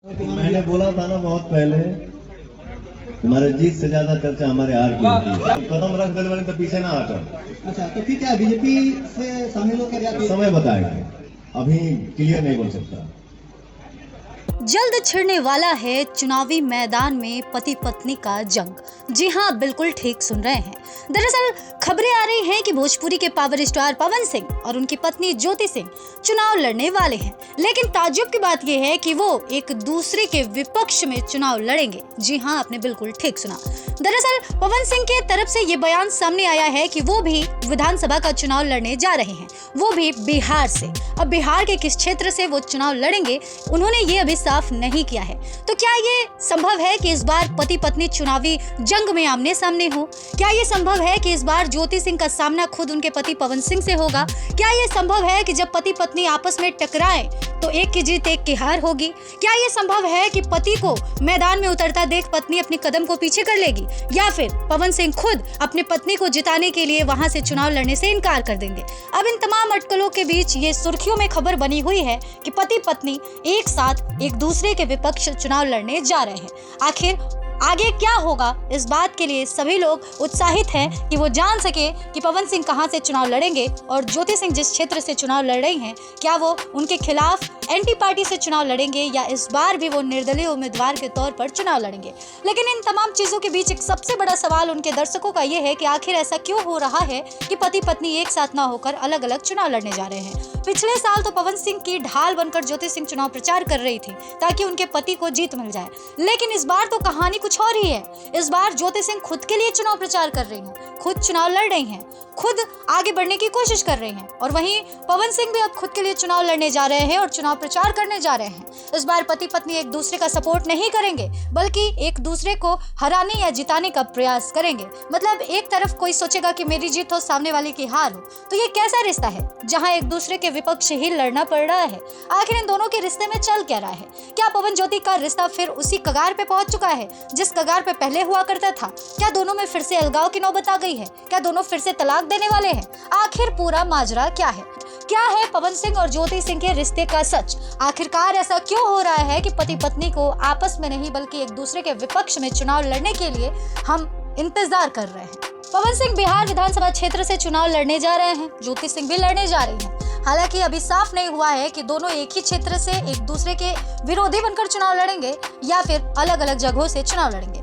मैंने बोला था ना बहुत पहले, तुम्हारे जीत से ज्यादा चर्चा हमारे हार की होती है। कदम रख दिल वाले तो पीछे ना हटो। अच्छा, तो फिर क्या बीजेपी से शामिल होकर या समय बताएंगे, अभी क्लियर नहीं बोल सकता। जल्द छिड़ने वाला है चुनावी मैदान में पति पत्नी का जंग। जी हाँ, बिल्कुल ठीक सुन रहे हैं। दरअसल खबरें आ रही हैं कि भोजपुरी के पावर स्टार पवन सिंह और उनकी पत्नी ज्योति सिंह चुनाव लड़ने वाले हैं। लेकिन ताज्जुब की बात यह है कि वो एक दूसरे के विपक्ष में चुनाव लड़ेंगे। जी हाँ, आपने बिल्कुल ठीक सुना। दरअसल पवन सिंह के तरफ से ये बयान सामने आया है कि वो भी विधानसभा का चुनाव लड़ने जा रहे हैं, वो भी बिहार से। अब बिहार के किस क्षेत्र से वो चुनाव लड़ेंगे, उन्होंने ये अभी साफ नहीं किया है। तो क्या ये संभव है कि इस बार पति पत्नी चुनावी जंग में आमने सामने हो? क्या ये संभव है कि इस बार ज्योति सिंह का सामना खुद उनके पति पवन सिंह से होगा? क्या ये संभव है कि जब पति पत्नी आपस में टकराएं तो एक की जीत एक की हार होगी? क्या ये संभव है कि पति को मैदान में उतरता देख पत्नी अपने कदम को पीछे कर लेगी, या फिर पवन सिंह खुद अपने पत्नी को जिताने के लिए वहां से चुनाव लड़ने से इनकार कर देंगे? अब इन तमाम अटकलों के बीच ये सुर्खियों में खबर बनी हुई है कि पति पत्नी एक साथ एक दूसरे के विपक्ष चुनाव लड़ने जा रहे हैं। आखिर आगे क्या होगा, इस बात के लिए सभी लोग उत्साहित हैं कि वो जान सके कि पवन सिंह कहां से चुनाव लड़ेंगे और ज्योति सिंह जिस क्षेत्र से चुनाव लड़ रही हैं, क्या वो उनके खिलाफ एंटी पार्टी से चुनाव लड़ेंगे या इस बार भी वो निर्दलीय उम्मीदवार के तौर पर चुनाव लड़ेंगे। लेकिन इन तमाम चीजों के बीच एक सबसे बड़ा सवाल उनके दर्शकों का ये है कि आखिर ऐसा क्यों हो रहा है कि पति पत्नी एक साथ ना होकर अलग अलग चुनाव लड़ने जा रहे हैं। पिछले साल तो पवन सिंह की ढाल बनकर ज्योति सिंह चुनाव प्रचार कर रही थी ताकि उनके पति को जीत मिल जाए, लेकिन इस बार तो कहानी कुछ और ही है। इस बार ज्योति सिंह खुद के लिए चुनाव प्रचार कर रही हैं, खुद चुनाव लड़ रही हैं, खुद आगे बढ़ने की कोशिश कर रही हैं, और वहीं पवन सिंह भी अब खुद के लिए चुनाव लड़ने जा रहे हैं और चुनाव प्रचार करने जा रहे हैं। इस बार पति पत्नी एक दूसरे का सपोर्ट नहीं करेंगे, बल्कि एक दूसरे को हराने या जिताने का प्रयास करेंगे। मतलब एक तरफ कोई सोचेगा कि मेरी जीत हो, सामने वाले की हार हो। तो ये कैसा रिश्ता है जहां एक दूसरे के विपक्ष ही लड़ना पड़ रहा है? आखिर इन दोनों के रिश्ते में चल क्या रहा है? क्या पवन ज्योति का रिश्ता फिर उसी कगार पे पहुंच चुका है जिस कगार पे पहले हुआ करता था? क्या दोनों में फिर से अलगाव की नौबत आ गई है? क्या दोनों फिर से तलाक देने वाले हैं? आखिर पूरा माजरा क्या है? क्या है पवन सिंह और ज्योति सिंह के रिश्ते का सच? आखिरकार ऐसा क्यों हो रहा है कि पति पत्नी को आपस में नहीं बल्कि एक दूसरे के विपक्ष में चुनाव लड़ने के लिए हम इंतजार कर रहे हैं? पवन सिंह बिहार विधानसभा क्षेत्र से चुनाव लड़ने जा रहे हैं, ज्योति सिंह भी लड़ने जा रही हैं। हालांकि अभी साफ नहीं हुआ है कि दोनों एक ही क्षेत्र से एक दूसरे के विरोधी बनकर चुनाव लड़ेंगे या फिर अलग अलग जगहों से चुनाव लड़ेंगे।